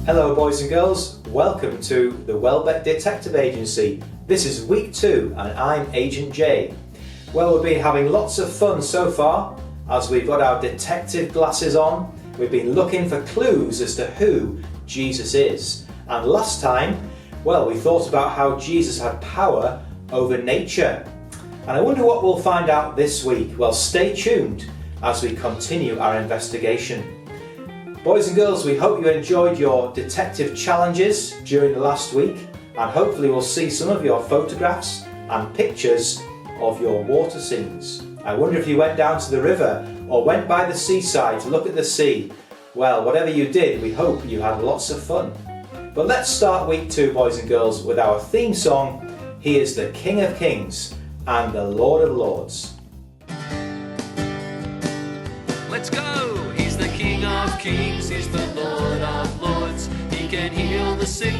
Hello boys and girls, welcome to the Welbeck Detective Agency. This is week 2 and I'm Agent J. Well, we've been having lots of fun so far as we've got our detective glasses on. We've been looking for clues as to who Jesus is. And last time, well, we thought about how Jesus had power over nature. And I wonder what we'll find out this week. Well, stay tuned as we continue our investigation. Boys and girls, we hope you enjoyed your detective challenges during the last week, and hopefully we'll see some of your photographs and pictures of your water scenes. I wonder if you went down to the river or went by the seaside to look at the sea. Well, whatever you did, we hope you had lots of fun. But let's start week 2, boys and girls, with our theme song, He is the King of Kings and the Lord of Lords. Let's go! He's the King of Kings, He's the Lord of Lords. He can heal the sick,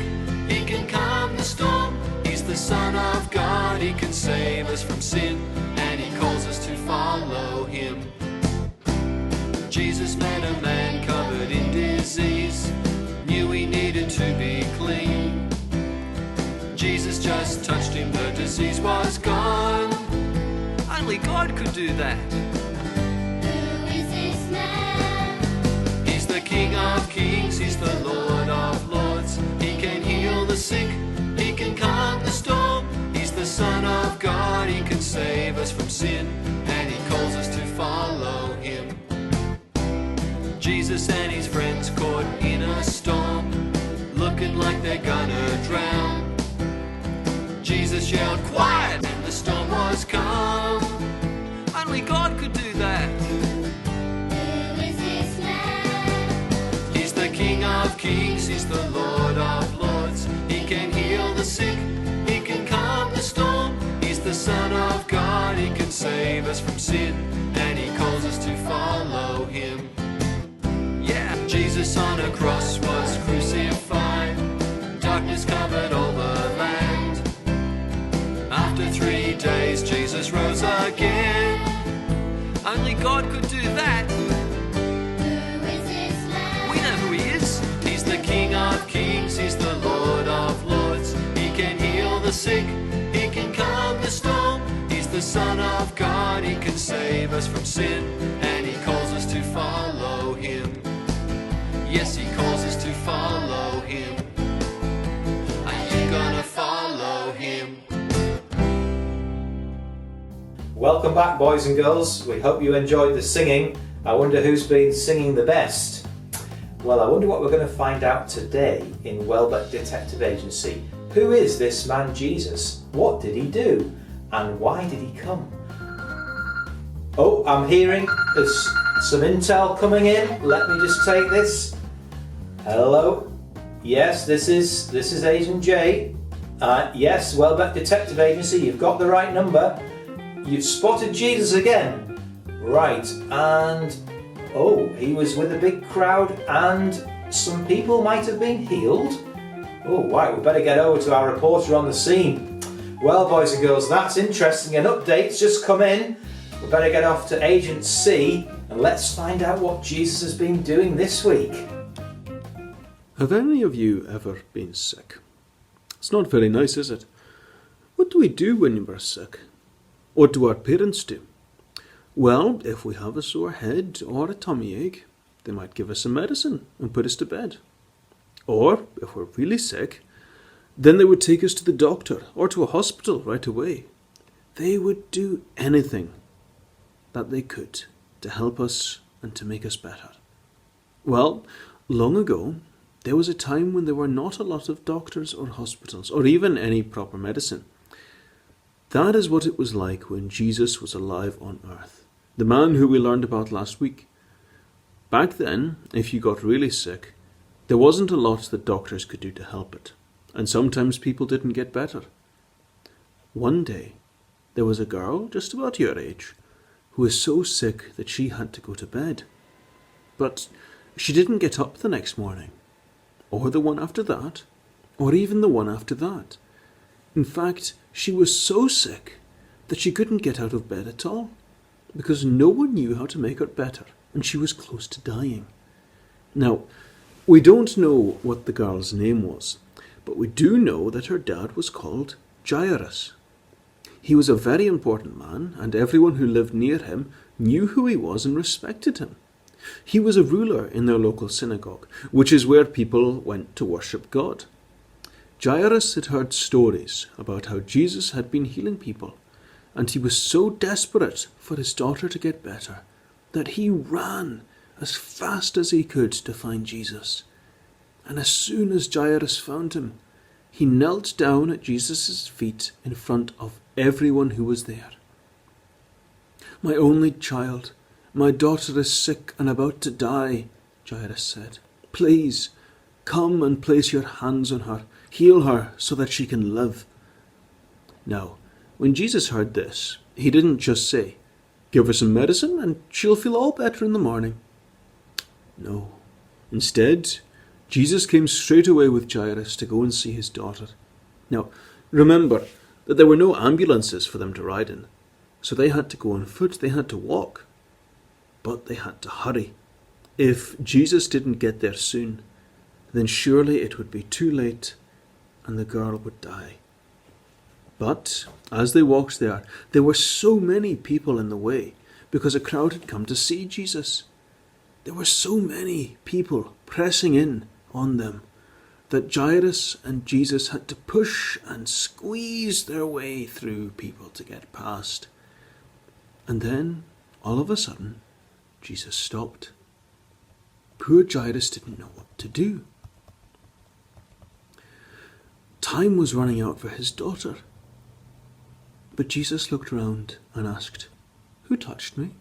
He can calm the storm. He's the Son of God, He can save us from sin, and He calls us to follow Him. Jesus met a man covered in disease, knew he needed to be clean. Jesus just touched him, the disease was gone. Only God could do that. He's the King of Kings, He's the Lord of Lords. He can heal the sick, He can calm the storm. He's the Son of God, He can save us from sin, and He calls us to follow Him. Jesus and His friends caught in a storm, looking like they're gonna drown. Jesus yelled, "Quiet!" and the storm was calm. Only God could do that. King of Kings, He's the Lord of Lords. He can heal the sick, He can calm the storm. He's the Son of God, He can save us from sin, and He calls us to follow Him. Yeah, Jesus on a cross was crucified. Darkness covered all the land. After 3 days, Jesus rose again. Only God could do that. King of Kings, He's the Lord of Lords. He can heal the sick, He can calm the storm. He's the Son of God, He can save us from sin, and He calls us to follow Him. Yes, He calls us to follow Him. Are you gonna follow Him? Welcome back, boys and girls. We hope you enjoyed the singing. I wonder who's been singing the best. Well, I wonder what we're going to find out today in Welbeck Detective Agency. Who is this man Jesus? What did he do? And why did he come? Oh, I'm hearing there's some intel coming in. Let me just take this. Hello. Yes, this is Agent J. Yes, Welbeck Detective Agency, you've got the right number. You've spotted Jesus again. Right, and oh, he was with a big crowd and some people might have been healed. Oh, right, we better get over to our reporter on the scene. Well, boys and girls, that's interesting. An update's just come in. We better get off to Agent C and let's find out what Jesus has been doing this week. Have any of you ever been sick? It's not very nice, is it? What do we do when we're sick? What do our parents do? Well, if we have a sore head or a tummy ache, they might give us some medicine and put us to bed. Or, if we're really sick, then they would take us to the doctor or to a hospital right away. They would do anything that they could to help us and to make us better. Well, long ago, there was a time when there were not a lot of doctors or hospitals or even any proper medicine. That is what it was like when Jesus was alive on earth. The man who we learned about last week. Back then, if you got really sick, there wasn't a lot that doctors could do to help it, and sometimes people didn't get better. One day, there was a girl just about your age who was so sick that she had to go to bed. But she didn't get up the next morning, or the one after that, or even the one after that. In fact, she was so sick that she couldn't get out of bed at all, because no one knew how to make her better, and she was close to dying. Now, We don't know what the girl's name was, but we do know that her dad was called Jairus. He was a very important man, and everyone who lived near him knew who he was and respected him. He was a ruler in their local synagogue, which is where people went to worship God. Jairus had heard stories about how Jesus had been healing people, and he was so desperate for his daughter to get better that he ran as fast as he could to find Jesus. And as soon as Jairus found him, he knelt down at Jesus' feet in front of everyone who was there. "My only child, my daughter is sick and about to die," Jairus said. "Please, come and place your hands on her. Heal her so that she can live." Now, when Jesus heard this, he didn't just say, "Give her some medicine and she'll feel all better in the morning." No. Instead, Jesus came straight away with Jairus to go and see his daughter. Now, remember that there were no ambulances for them to ride in, so they had to go on foot, they had to walk. But they had to hurry. If Jesus didn't get there soon, then surely it would be too late and the girl would die. But as they walked there were so many people in the way because a crowd had come to see Jesus. There were so many people pressing in on them that Jairus and Jesus had to push and squeeze their way through people to get past. And then, all of a sudden, Jesus stopped. Poor Jairus didn't know what to do. Time was running out for his daughter. But Jesus looked round and asked, "Who touched me?"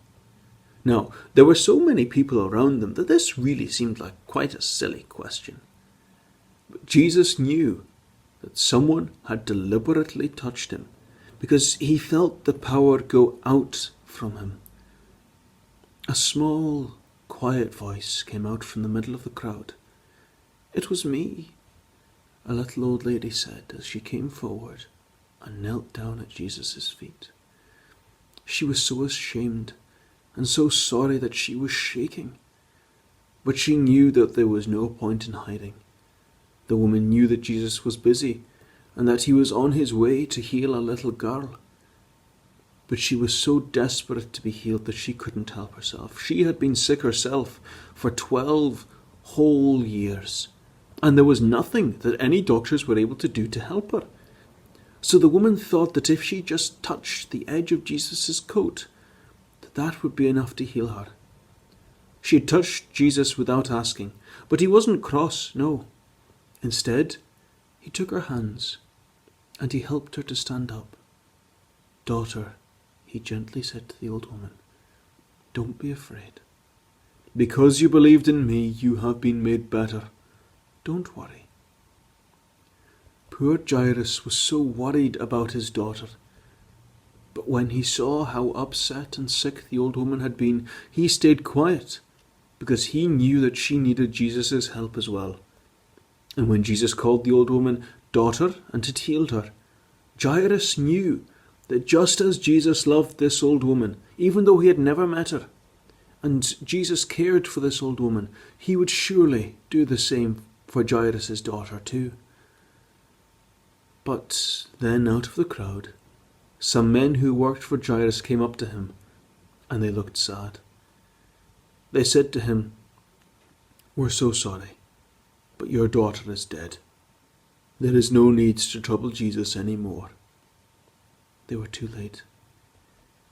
Now, there were so many people around them that this really seemed like quite a silly question. But Jesus knew that someone had deliberately touched him because he felt the power go out from him. A small, quiet voice came out from the middle of the crowd. "It was me," a little old lady said as she came forward and knelt down at Jesus' feet. She was so ashamed and so sorry that she was shaking. But she knew that there was no point in hiding. The woman knew that Jesus was busy and that he was on his way to heal a little girl. But she was so desperate to be healed that she couldn't help herself. She had been sick herself for 12 whole years, and there was nothing that any doctors were able to do to help her. So the woman thought that if she just touched the edge of Jesus' coat, that would be enough to heal her. She had touched Jesus without asking, but he wasn't cross, no. Instead, he took her hands and he helped her to stand up. "Daughter," he gently said to the old woman, "don't be afraid. Because you believed in me, you have been made better. Don't worry." Poor Jairus was so worried about his daughter. But when he saw how upset and sick the old woman had been, he stayed quiet because he knew that she needed Jesus' help as well. And when Jesus called the old woman daughter and had healed her, Jairus knew that just as Jesus loved this old woman, even though he had never met her, and Jesus cared for this old woman, he would surely do the same for Jairus' daughter too. But then out of the crowd, some men who worked for Jairus came up to him, and they looked sad. They said to him, "We're so sorry, but your daughter is dead. There is no need to trouble Jesus any more." They were too late.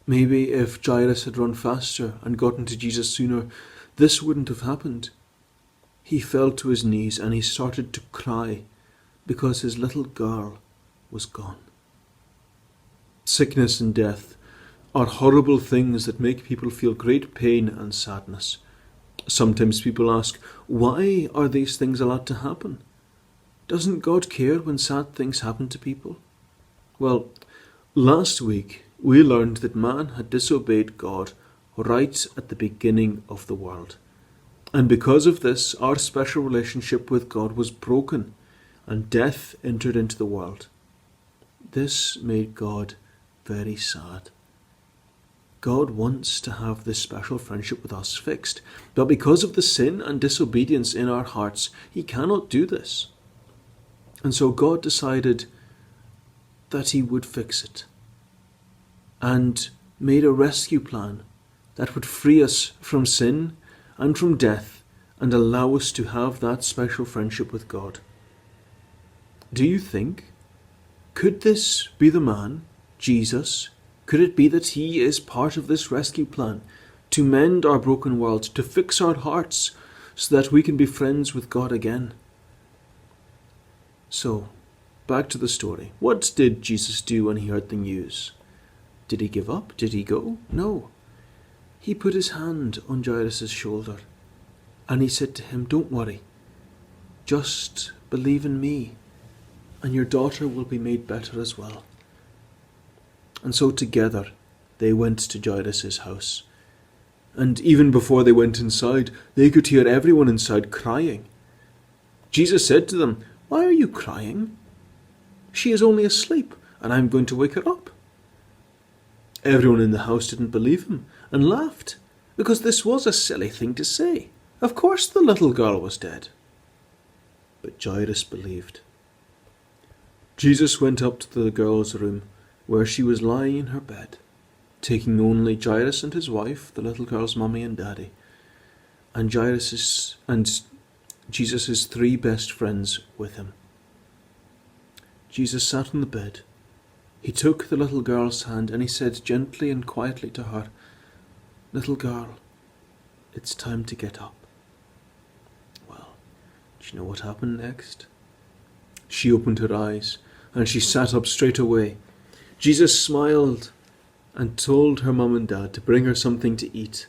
Maybe if Jairus had run faster and gotten to Jesus sooner, this wouldn't have happened. He fell to his knees and he started to cry because his little girl was gone. Sickness and death are horrible things that make people feel great pain and sadness. Sometimes people ask, why are these things allowed to happen? Doesn't God care when sad things happen to people? Well, last week we learned that man had disobeyed God right at the beginning of the world. And because of this, our special relationship with God was broken and death entered into the world. This made God very sad. God wants to have this special friendship with us fixed, but because of the sin and disobedience in our hearts, he cannot do this. And so God decided that he would fix it and made a rescue plan that would free us from sin and from death and allow us to have that special friendship with God. Do you think, could this be the man, Jesus? Could it be that he is part of this rescue plan to mend our broken world, to fix our hearts so that we can be friends with God again? So, back to the story. What did Jesus do when he heard the news? Did he give up? Did he go? No. He put his hand on Jairus' shoulder and he said to him, "Don't worry. Just believe in me and your daughter will be made better as well." And so together they went to Jairus' house. And even before they went inside, they could hear everyone inside crying. Jesus said to them, "Why are you crying? She is only asleep, and I'm going to wake her up." Everyone in the house didn't believe him and laughed, because this was a silly thing to say. Of course the little girl was dead. But Jairus believed. Jesus went up to the girl's room, where she was lying in her bed, taking only Jairus and his wife, the little girl's mummy and daddy, and Jesus' 3 best friends with him. Jesus sat on the bed. He took the little girl's hand and he said gently and quietly to her, "Little girl, it's time to get up." Well, do you know what happened next? She opened her eyes and she sat up straight away. Jesus smiled and told her mum and dad to bring her something to eat.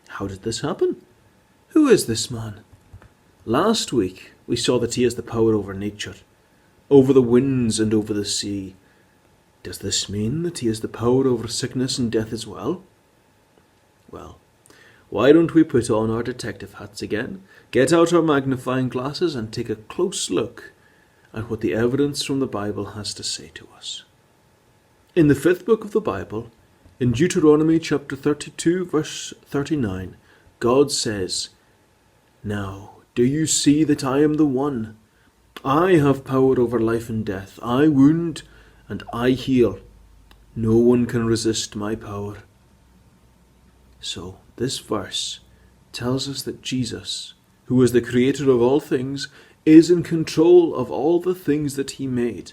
How did this happen? Who is this man? Last week we saw that he has the power over nature, over the winds and over the sea. Does this mean that he has the power over sickness and death as well? Well, why don't we put on our detective hats again, get out our magnifying glasses and take a close look at what the evidence from the Bible has to say to us. In the 5th book of the Bible, in Deuteronomy chapter 32 verse 39, God says, "Now, do you see that I am the one? I have power over life and death. I wound and I heal. No one can resist my power." So, this verse tells us that Jesus, who is the creator of all things, is in control of all the things that he made.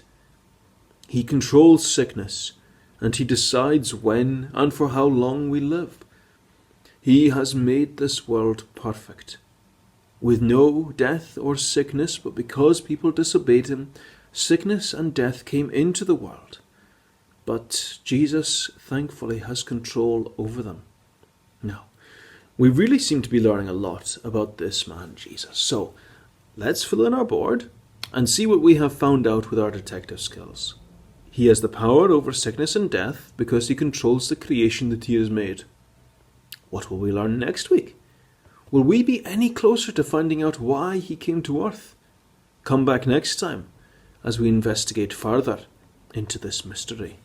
He controls sickness, and he decides when and for how long we live. He has made this world perfect, with no death or sickness, but because people disobeyed him, sickness and death came into the world. But Jesus, thankfully, has control over them. Now, we really seem to be learning a lot about this man, Jesus. So, let's fill in our board and see what we have found out with our detective skills. He has the power over sickness and death because he controls the creation that he has made. What will we learn next week? Will we be any closer to finding out why he came to earth? Come back next time as we investigate further into this mystery.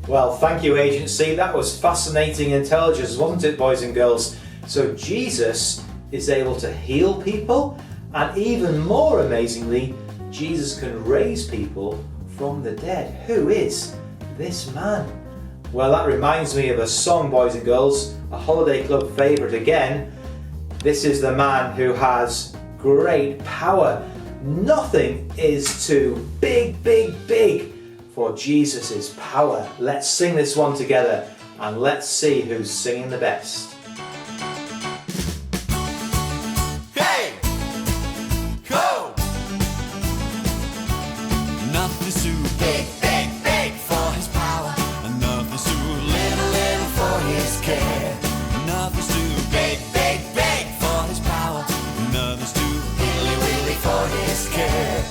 Well, thank you, Agent C. That was fascinating intelligence, wasn't it, boys and girls? So Jesus is able to heal people, and even more amazingly, Jesus can raise people from the dead. Who is this man? Well, that reminds me of a song, boys and girls, a Holiday Club favourite again. This is the man who has great power. Nothing is too big for Jesus' power. Let's sing this one together and let's see who's singing the best. Hey! Go! Nothing's too big for his power, and nothing's too little for his care. Nothing's too big for his power, and nothing's too willy for his care.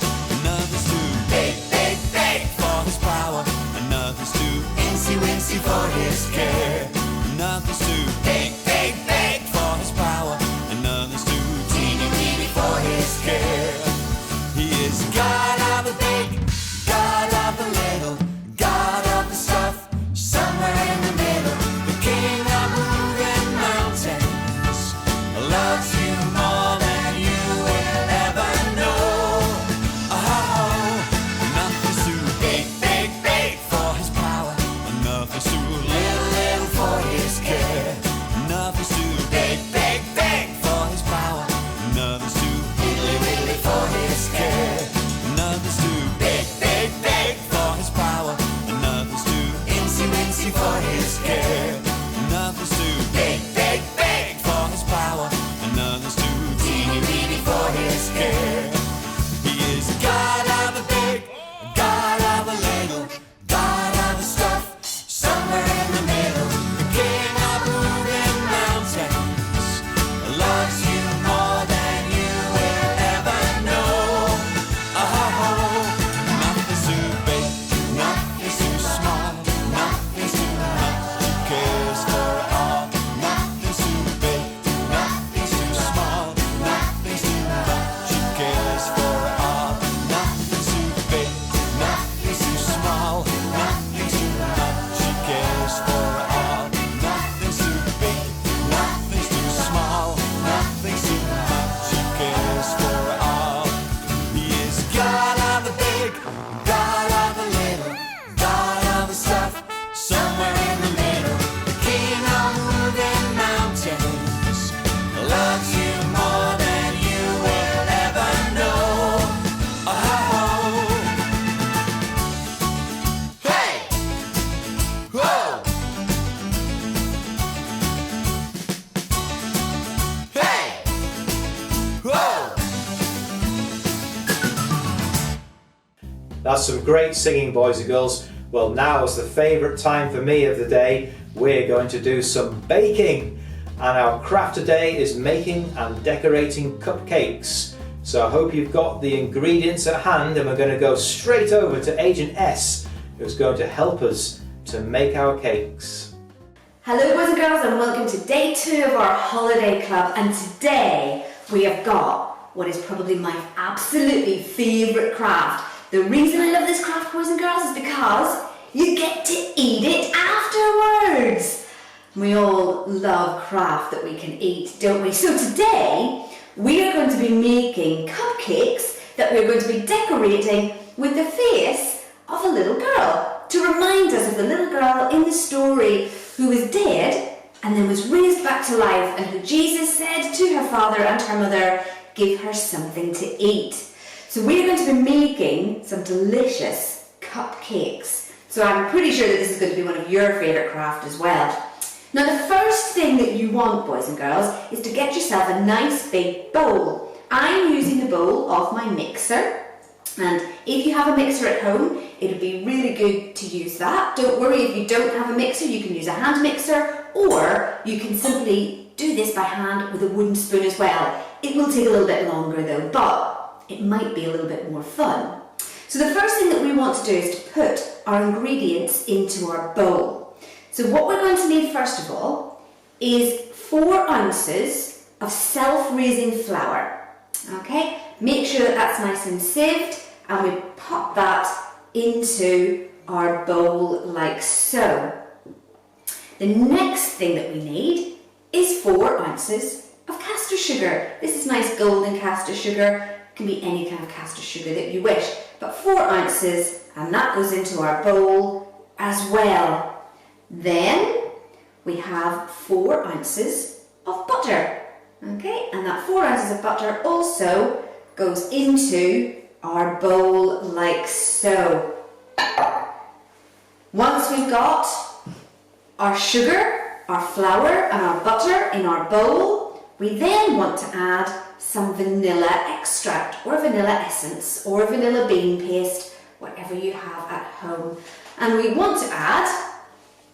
Nothing's too big for his power, and nothing's too incy for his care. Nothing's too big care. He is God of the big, God of the little, God of the stuff, somewhere in the middle. The King of moving mountains loves you more than you will ever know. Oh, nothing's too big, nothing's too small, nothing's too much. He cares for all. Nothing's too big, nothing's too small, nothing's too much. He cares for all. Nothing's too big, nothing's too small, nothing's too much. He cares for all. Nothing's too big, nothing's too small, nothing's too much. He cares for all. He is God of the big, God of the little, God of the stuff, somewhere in the middle. The King of moving mountains loves you more than you will ever know. Oh, hey, whoa, hey, whoa. That's some great singing, boys and girls. Well, now is the favourite time for me of the day. We're going to do some baking. And our craft today is making and decorating cupcakes. So I hope you've got the ingredients at hand, and we're going to go straight over to Agent S, who's going to help us to make our cakes. Hello boys and girls, and welcome to day 2 of our holiday club. And today we have got what is probably my absolutely favourite craft. The reason I love this craft, boys and girls, is because you get to eat it afterwards. We all love craft that we can eat, don't we? So today we are going to be making cupcakes that we're going to be decorating with the face of a little girl, to remind us of the little girl in the story who was dead and then was raised back to life, and who Jesus said to her father and her mother, give her something to eat. So we're going to be making some delicious cupcakes. So I'm pretty sure that this is going to be one of your favourite crafts as well. Now the first thing that you want, boys and girls, is to get yourself a nice big bowl. I'm using the bowl of my mixer, and if you have a mixer at home, it would be really good to use that. Don't worry if you don't have a mixer, you can use a hand mixer, or you can simply do this by hand with a wooden spoon as well. It will take a little bit longer though, but it might be a little bit more fun. So the first thing that we want to do is to put our ingredients into our bowl. So what we're going to need first of all is 4 ounces of self-raising flour. Okay, make sure that that's nice and sieved, and we pop that into our bowl like so. The next thing that we need is 4 ounces of castor sugar. This is nice golden castor sugar. It can be any kind of castor sugar that you wish, but 4 ounces, and that goes into our bowl as well. Then we have 4 ounces of butter. Okay, and that 4 ounces of butter also goes into our bowl like so. Once we've got our sugar, our flour and our butter in our bowl, we then want to add some vanilla extract or vanilla essence or vanilla bean paste, whatever you have at home. And we want to add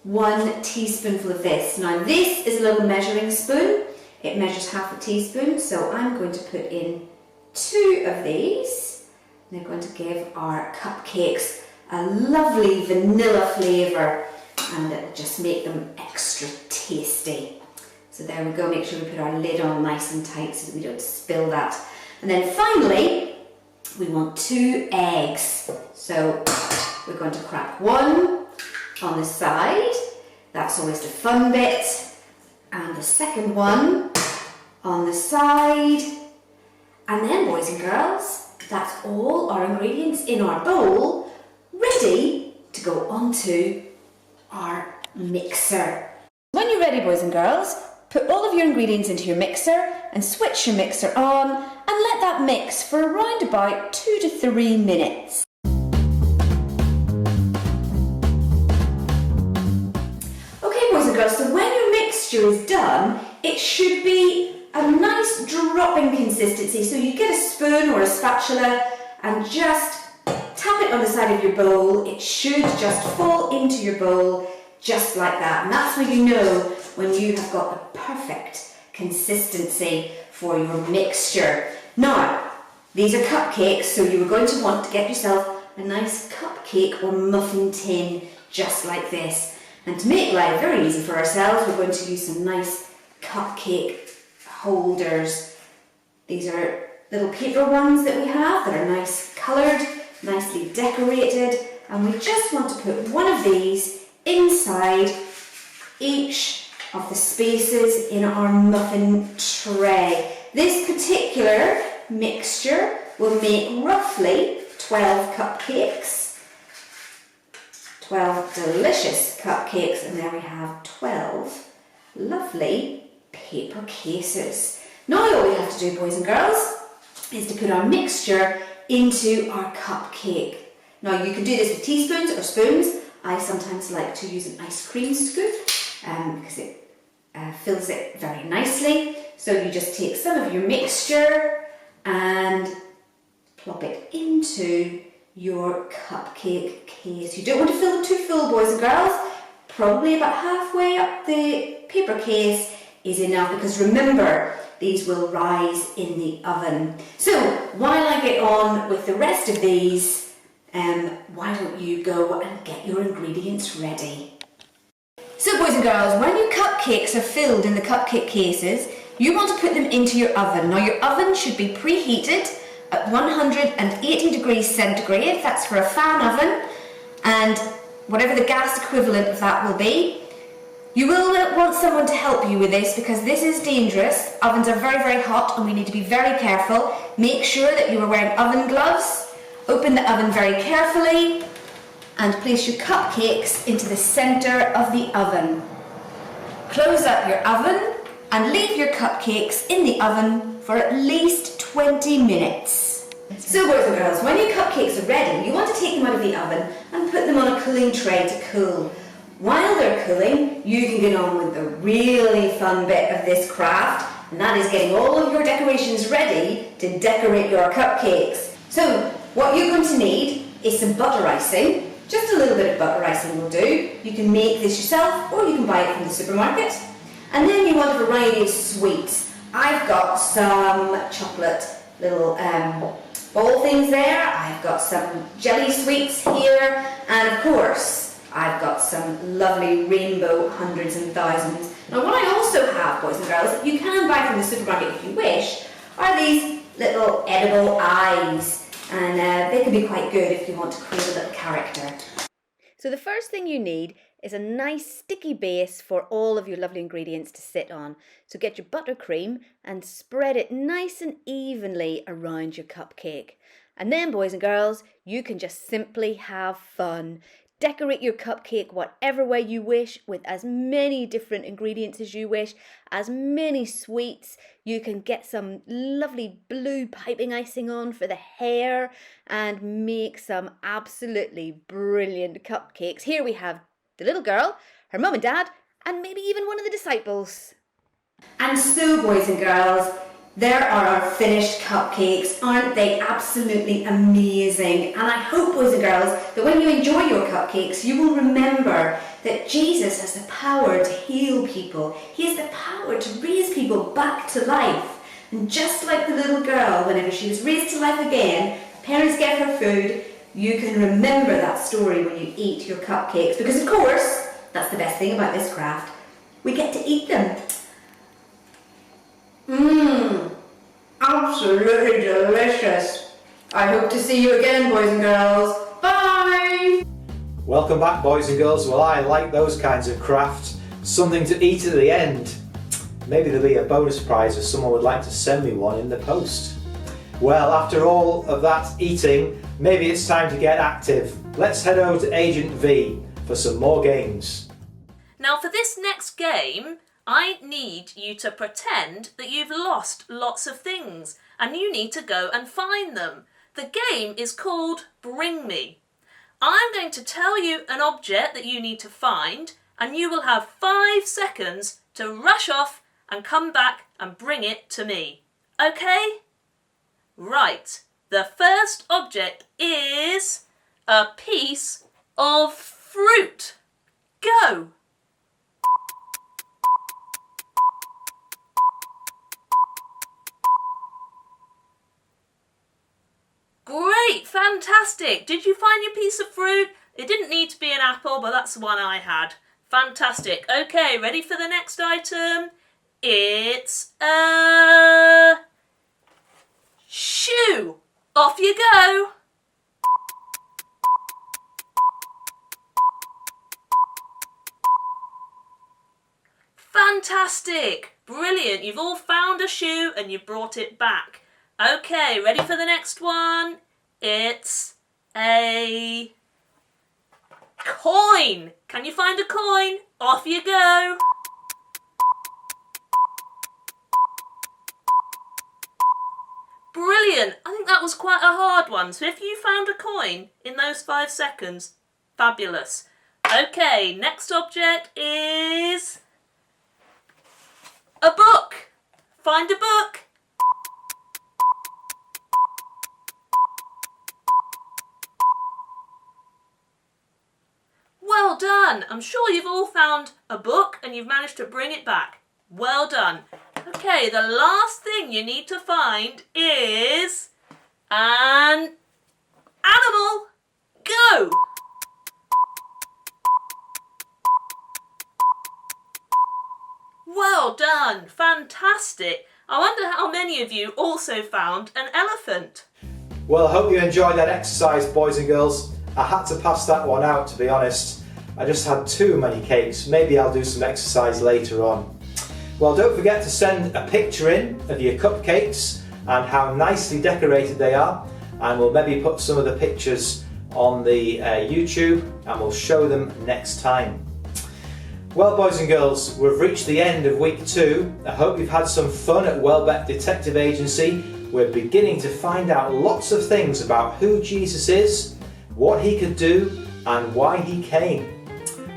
1 teaspoonful of this. Now this is a little measuring spoon. It measures half a teaspoon, so I'm going to put in 2 of these. They're going to give our cupcakes a lovely vanilla flavour, and it'll just make them extra tasty. So there we go, make sure we put our lid on nice and tight so that we don't spill that. And then finally, we want 2 eggs. So we're going to crack 1 on the side. That's always the fun bit. And the second one on the side. And then, boys and girls, that's all our ingredients in our bowl, ready to go onto our mixer. When you're ready, boys and girls, put all of your ingredients into your mixer and switch your mixer on and let that mix for around about 2 to 3 minutes. Okay, boys and girls, so when your mixture is done, it should be a nice dry dropping consistency. So you get a spoon or a spatula and just tap it on the side of your bowl. It should just fall into your bowl just like that. And that's when you know when you have got the perfect consistency for your mixture. Now, these are cupcakes, so you are going to want to get yourself a nice cupcake or muffin tin just like this. And to make life very easy for ourselves, we're going to use some nice cupcake holders. These are little paper ones that we have that are nice coloured, nicely decorated, and we just want to put one of these inside each of the spaces in our muffin tray. This particular mixture will make roughly 12 cupcakes, 12 delicious cupcakes, and there we have 12 lovely paper cases. Now all we have to do, boys and girls, is to put our mixture into our cupcake. Now you can do this with teaspoons or spoons. I sometimes like to use an ice cream scoop because it fills it very nicely. So you just take some of your mixture and plop it into your cupcake case. You don't want to fill them too full, boys and girls. Probably about halfway up the paper case is enough, because remember, these will rise in the oven. So while I get on with the rest of these, why don't you go and get your ingredients ready? So boys and girls, when your cupcakes are filled in the cupcake cases, you want to put them into your oven. Now your oven should be preheated at 180 degrees centigrade. That's for a fan oven, and whatever the gas equivalent of that will be. You will want someone to help you with this, because this is dangerous. Ovens are very, very hot and we need to be very careful. Make sure that you are wearing oven gloves. Open the oven very carefully and place your cupcakes into the centre of the oven. Close up your oven and leave your cupcakes in the oven for at least 20 minutes. So boys and girls, when your cupcakes are ready, you want to take them out of the oven and put them on a cooling tray to cool. While they're cooling, you can get on with the really fun bit of this craft, and that is getting all of your decorations ready to decorate your cupcakes. So what you're going to need is some butter icing. Just a little bit of butter icing will do. You can make this yourself or you can buy it from the supermarket. And then you want a variety of sweets. I've got some chocolate little ball things there. I've got some jelly sweets here, and of course I've got some lovely rainbow hundreds and thousands. Now what I also have, boys and girls, that you can buy from the supermarket if you wish, are these little edible eyes, and they can be quite good if you want to create a little character. So the first thing you need is a nice sticky base for all of your lovely ingredients to sit on. So get your buttercream and spread it nice and evenly around your cupcake. And then, boys and girls, you can just simply have fun. Decorate your cupcake whatever way you wish, with as many different ingredients as you wish, as many sweets. You can get some lovely blue piping icing on for the hair and make some absolutely brilliant cupcakes. Here we have the little girl, her mum and dad, and maybe even one of the disciples. And so, boys and girls, there are our finished cupcakes. Aren't they absolutely amazing? And I hope, boys and girls, that when you enjoy your cupcakes, you will remember that Jesus has the power to heal people. He has the power to raise people back to life. And just like the little girl, whenever she was raised to life again, parents gave her food, you can remember that story when you eat your cupcakes. Because of course, that's the best thing about this craft. We get to eat them. Absolutely delicious. I hope to see you again, boys and girls. Bye! Welcome back, boys and girls. Well, I like those kinds of crafts. Something to eat at the end. Maybe there'll be a bonus prize if someone would like to send me one in the post. Well, after all of that eating, maybe it's time to get active. Let's head over to Agent V for some more games. Now for this next game, I need you to pretend that you've lost lots of things and you need to go and find them. The game is called Bring Me. I'm going to tell you an object that you need to find, and you will have 5 seconds to rush off and come back and bring it to me. Okay? Right. The first object is a piece of fruit. Go! Great, fantastic. Did you find your piece of fruit? It didn't need to be an apple, but that's the one I had. Fantastic. Okay, ready for the next item? It's a shoe. Off you go. Fantastic. Brilliant. You've all found a shoe and you've brought it back. Okay, ready for the next one? It's a coin. Can you find a coin? Off you go. Brilliant. I think that was quite a hard one. So if you found a coin in those 5 seconds, fabulous. Okay, next object is a book. Find a book. Well done. I'm sure you've all found a book and you've managed to bring it back. Well done. Okay, the last thing you need to find is an animal. Go! Well done. Fantastic. I wonder how many of you also found an elephant. Well, I hope you enjoyed that exercise, boys and girls. I had to pass that one out, to be honest. I just had too many cakes. Maybe I'll do some exercise later on. Well, don't forget to send a picture in of your cupcakes and how nicely decorated they are, and we'll maybe put some of the pictures on the YouTube and we'll show them next time. Well, boys and girls, we've reached the end of week 2. I hope you've had some fun at Welbeck Detective Agency. We're beginning to find out lots of things about who Jesus is, what he could do, and why he came.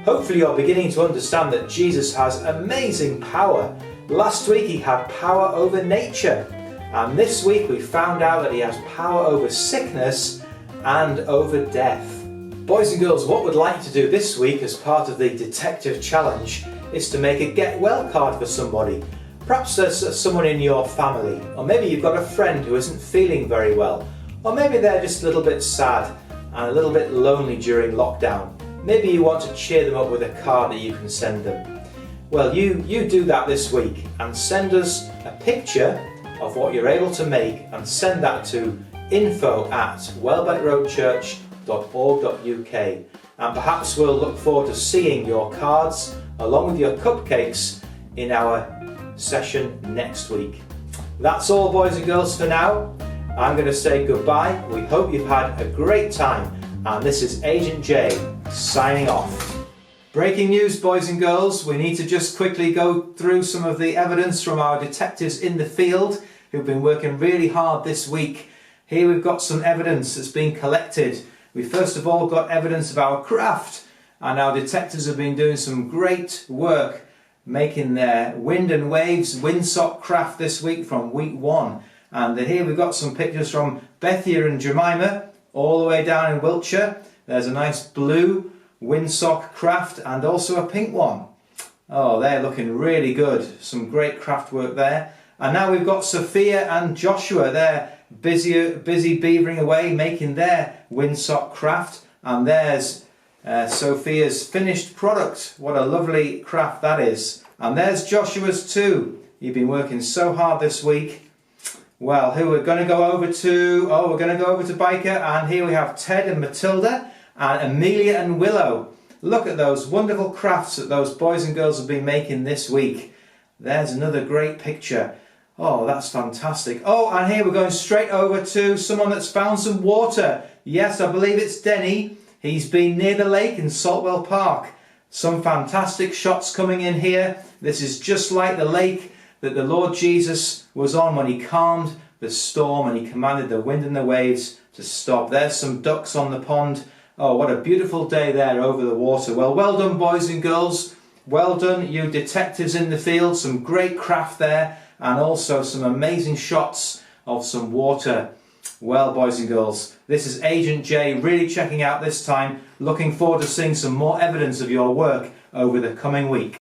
Hopefully you're beginning to understand that Jesus has amazing power. Last week he had power over nature, and this week we found out that he has power over sickness and over death. Boys and girls, what we'd like to do this week as part of the Detective Challenge is to make a get well card for somebody. Perhaps there's someone in your family, or maybe you've got a friend who isn't feeling very well, or maybe they're just a little bit sad and a little bit lonely during lockdown. Maybe you want to cheer them up with a card that you can send them. Well, you do that this week and send us a picture of what you're able to make and send that to info@welbeckroadchurch.org.uk, and perhaps we'll look forward to seeing your cards along with your cupcakes in our session next week. That's all, boys and girls, for now. I'm going to say goodbye. We hope you've had a great time, and this is Agent J signing off. Breaking news, boys and girls. We need to just quickly go through some of the evidence from our detectives in the field who've been working really hard this week. Here we've got some evidence that's been collected. We first of all got evidence of our craft, and our detectives have been doing some great work making their wind and waves windsock craft this week from week 1. And here we've got some pictures from Bethia and Jemima all the way down in Wiltshire. There's a nice blue windsock craft and also a pink one. Oh, they're looking really good. Some great craft work there. And now we've got Sophia and Joshua. They're busy beavering away making their windsock craft. And there's Sophia's finished product. What a lovely craft that is. And there's Joshua's too. You've been working so hard this week. Well, who we're going to go over to? Oh, we're going to go over to Biker, and here we have Ted and Matilda and Amelia and Willow. Look at those wonderful crafts that those boys and girls have been making this week. There's another great picture. Oh, that's fantastic. Oh, and here we're going straight over to someone that's found some water. Yes, I believe it's Denny. He's been near the lake in Saltwell Park. Some fantastic shots coming in here. This is just like the lake that the Lord Jesus was on when he calmed the storm and he commanded the wind and the waves to stop. There's some ducks on the pond. Oh, what a beautiful day there over the water. Well done, boys and girls. Well done, you detectives in the field. Some great craft there. and also some amazing shots of some water. Well, boys and girls, this is Agent J really checking out this time. Looking forward to seeing some more evidence of your work over the coming week.